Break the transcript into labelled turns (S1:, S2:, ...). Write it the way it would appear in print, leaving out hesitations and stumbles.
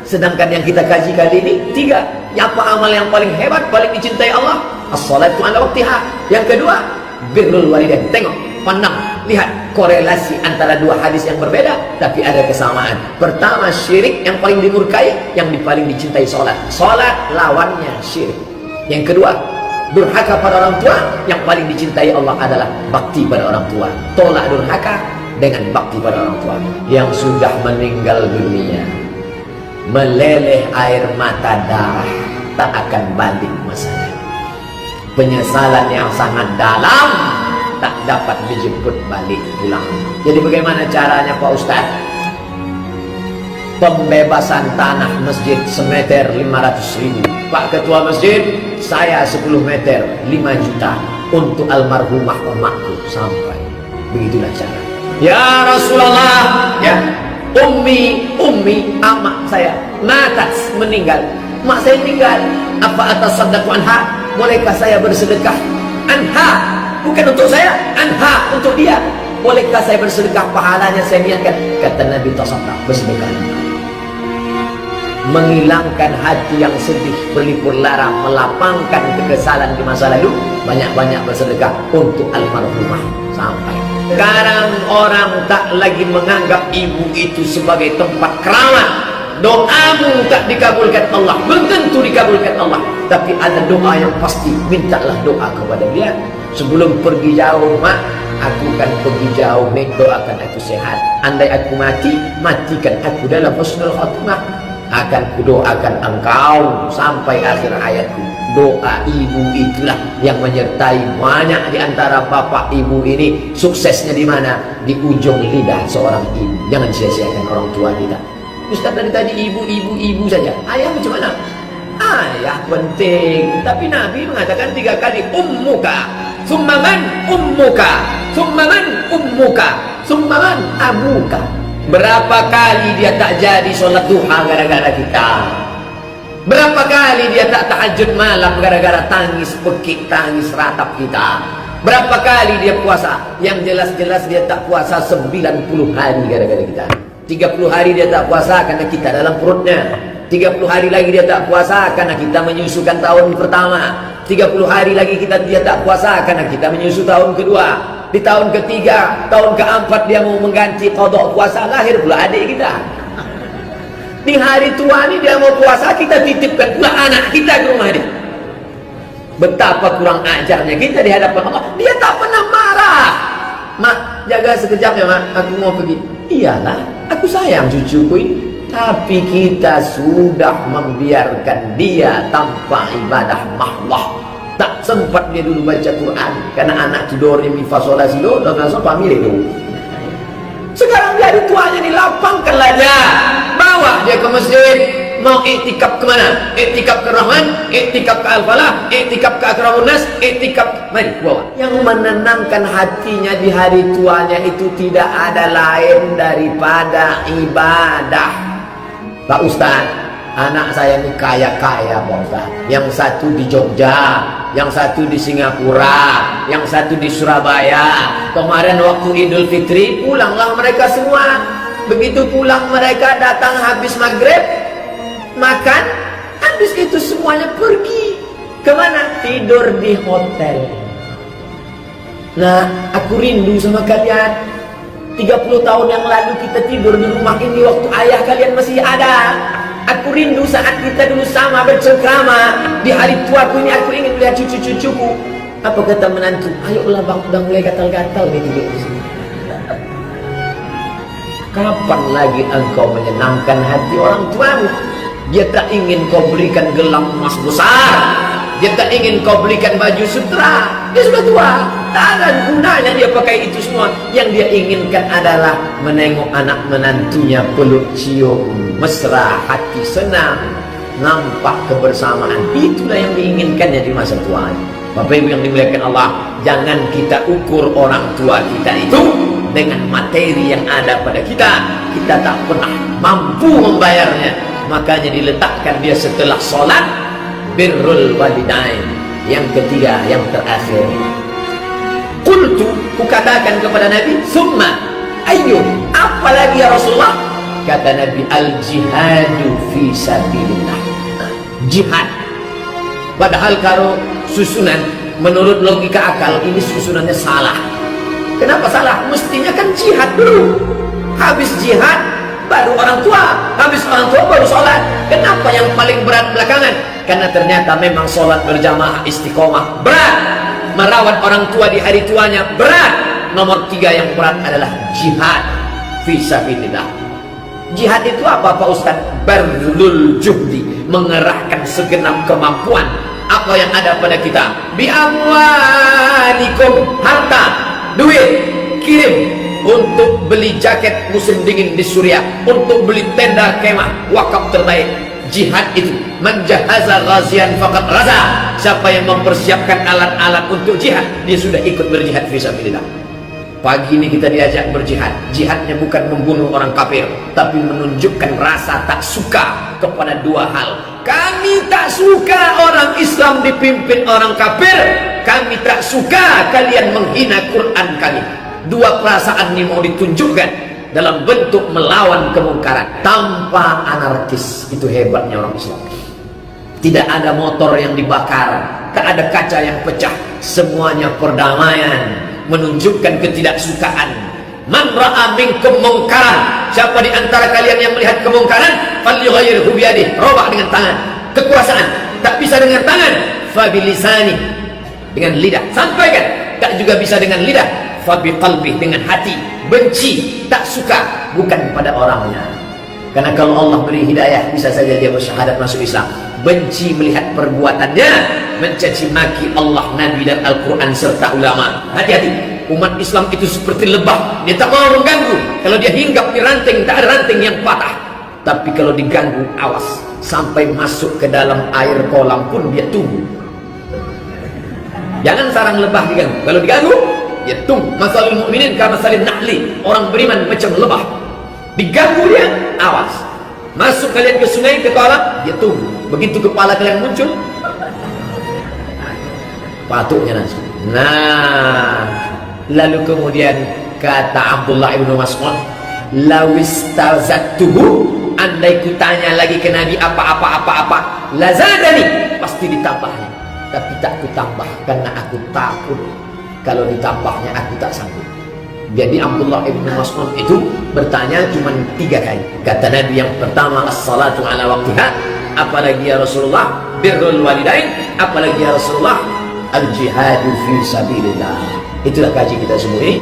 S1: Sedangkan yang kita kaji kali ini 3. Apa amal yang paling hebat, paling dicintai Allah? As-salatu ala waqtiha. Yang kedua, birrul walidain. Tengok, pandang, lihat korelasi antara 2 hadis yang berbeda tapi ada kesamaan. Pertama, syirik yang paling dimurkai, yang paling dicintai salat. Salat lawannya syirik. Yang kedua, durhaka pada orang tua, yang paling dicintai Allah adalah bakti pada orang tua. Tolak durhaka dengan bakti pada orang tua. Yang sudah meninggal dunia, meleleh air mata darah, tak akan balik masanya. Penyesalan yang sangat dalam, tak dapat dijemput balik pulang. Jadi bagaimana caranya Pak Ustaz? Pembebasan tanah masjid semeter 500.000. Pak Ketua Masjid, saya 10 meter 5 juta untuk almarhumah emakku. Sampai begitulah cara. Ya Rasulullah, ya Ummi, amak saya matas, meninggal. Mak saya meninggal. Apa atas sadaqu anha? Bolehkah saya bersedekah? Anha, bukan untuk saya, anha, untuk dia. Bolehkah saya bersedekah? Pahalanya saya niatkan. Kata Nabi, tasaddaq, bersedekah. Menghilangkan hati yang sedih, berlipur lara, melapangkan kekesalan di masa lalu. Banyak-banyak bersedekah untuk almarhumah. Sampai sekarang orang tak lagi menganggap ibu itu sebagai tempat keramat. Doamu tak dikabulkan Allah, belum tentu dikabulkan Allah. Tapi ada doa yang pasti, mintalah doa kepada dia. Sebelum pergi jauh, mak, aku kan pergi jauh, nek, doakan aku sehat. Andai aku mati, matikan aku dalam husnul khatimah. Akan kudoakan engkau sampai akhir hayatku. Doa ibu itulah yang menyertai banyak di antara bapak ibu ini. Suksesnya di mana? Di ujung lidah seorang ibu. Jangan sia-siakan orang tua kita. Ustaz tadi ibu saja. Ayah macam mana? Ayah penting. Tapi Nabi mengatakan 3 kali, ummuka, summa man ummuka, summa man ummuka, summa man abuka. Berapa kali dia tak jadi sholat duha gara-gara kita? Berapa kali dia tak tahajud malam gara-gara tangis pekik, tangis ratap kita? Berapa kali dia puasa? Yang jelas-jelas dia tak puasa 90 hari gara-gara kita. 30 hari dia tak puasa karena kita dalam perutnya. 30 hari lagi dia tak puasa karena kita menyusukan tahun pertama. 30 hari lagi dia tak puasa karena kita menyusu tahun kedua. Di tahun ketiga, tahun keempat dia mau mengganti qada puasa, lahir pula adik kita. Di hari tua ini dia mau puasa, kita titipkan pula anak kita ke rumah dia. Betapa kurang ajarnya kita di hadapan Allah. Dia tak pernah marah. Mak, jaga sekejap ya mak, aku mau pergi. Iyalah, aku sayang cucuku ini. Tapi kita sudah membiarkan dia tanpa ibadah mahlah. Tak sempat dia dulu baca Quran karena anak tidur mi fa sol la si do dan langsung pamil itu. Sekarang dia di tuanya dilapangkanlah dia. Bawa dia ke masjid. Mau iktikaf ke mana? Iktikaf ke Rahman, iktikaf ke Al-Falah, iktikaf ke Akramun Nas, iktikaf, mari bawa. Yang menenangkan hatinya di hari tuanya itu tidak ada lain daripada ibadah. Pak Ustaz, anak saya ini kaya-kaya Pak Ustaz. Yang satu di Jogja, yang satu di Singapura, yang satu di Surabaya. Kemarin waktu Idul Fitri pulanglah mereka semua. Begitu pulang mereka datang habis maghrib, makan, habis itu semuanya pergi. Kemana? Tidur di hotel. Nah, aku rindu sama kalian. 30 tahun yang lalu kita tidur di rumah ini waktu ayah kalian masih ada. Aku rindu saat kita dulu sama bercengkrama. Di hari tuaku ini aku ingin melihat cucu-cucuku. Apa kata menantu? Ayolah bang, udah mulai gatal-gatal nih tidur di sini. Kapan lagi engkau menyenangkan hati orang tuamu? Dia tak ingin kau berikan gelang emas besar. Dia tak ingin kau berikan baju sutra. Dia sudah tua, tak ada gunanya dia pakai itu semua. Yang dia inginkan adalah menengok anak menantunya, peluk cium, mesra, hati senang, nampak kebersamaan. Itulah yang diinginkannya di masa tua. Bapak Ibu yang dimuliakan Allah, jangan kita ukur orang tua kita itu dengan materi yang ada pada kita. Kita tak pernah mampu membayarnya. Makanya diletakkan dia setelah sholat, birrul walidain. Yang ketiga, yang terakhir, qultu, kukatakan kepada Nabi, summa ayyun, apalagi ya Rasulullah? kata Nabi, al-jihadu fi sabilillah. Jihad. Padahal kalau susunan menurut logika akal ini susunannya salah. Kenapa salah? Mestinya kan jihad dulu, habis jihad baru orang tua, habis orang tua baru sholat. Kenapa yang paling berat belakangan? Karena ternyata memang sholat berjamaah istiqomah berat, merawat orang tua di hari tuanya berat. Nomor 3 yang berat adalah jihad fisabilillah. Jihad itu apa Pak Ustaz? Barlul juhdi, mengerahkan segenap kemampuan apa yang ada pada kita. Bi amwalikum, harta, duit, kirim untuk beli jaket musim dingin di Suriah, untuk beli tenda kemah, wakaf terbaik. Jihad itu menjahaza ghazian faqad raza. Siapa yang mempersiapkan alat-alat untuk jihad, dia sudah ikut berjihad fisabilillah. Pagi ini kita diajak berjihad. Jihadnya bukan membunuh orang kafir, tapi menunjukkan rasa tak suka kepada 2 hal. Kami tak suka orang Islam dipimpin orang kafir. Kami tak suka kalian menghina Quran kami. 2 perasaan ini mau ditunjukkan dalam bentuk melawan kemungkaran tanpa anarkis. Itu hebatnya orang Islam. Tidak ada motor yang dibakar, tak ada kaca yang pecah, semuanya perdamaian, menunjukkan ketidaksukaan. Man ra'a minkum mungkaran, siapa di antara kalian yang melihat kemungkaran, falyughayyirhu biyadihi, robah dengan tangan. Kekuasaan tak bisa dengan tangan, fabilisani, dengan lidah. Sampaikan, tak juga bisa dengan lidah, fabiqalbi, dengan hati. Benci, tak suka, bukan pada orangnya. Karena kalau Allah beri hidayah, bisa saja dia bersyahadat masuk Islam. Benci melihat perbuatannya, mencaci maki Allah, Nabi dan Al-Quran serta ulama. Hati-hati, umat Islam itu seperti lebah, dia tak mau mengganggu. Kalau dia hinggap di ranting, tak ada ranting yang patah. Tapi kalau diganggu, awas, sampai masuk ke dalam air kolam pun dia tunggu. Jangan sarang lebah diganggu. Kalau diganggu, dia tunggu. Masalul mu'minin ka masalin nahli, orang beriman macam lebah. Diganggu dia, awas. Masuk kalian ke sungai, ke kolam, dia tunggu. Begitu kepala kalian muncul, patuknya langsung. Nah, lalu kemudian kata Abdullah ibnu Mas'ud, lawistazatuhu, andai kutanya lagi ke Nabi apa-apa, lazadani, pasti ditambahnya. Tapi tak kutambah karena aku takut kalau ditambahnya aku tak sanggup. Jadi Abdullah ibnu Mas'ud itu bertanya cuma 3 kali. Kata Nabi yang pertama, as-salatu ala waqtiha, apalagi ya Rasulullah, birrul walidain, apalagi ya Rasulullah, al-jihadu fi sabilillah. Itulah kaji kita semua ini.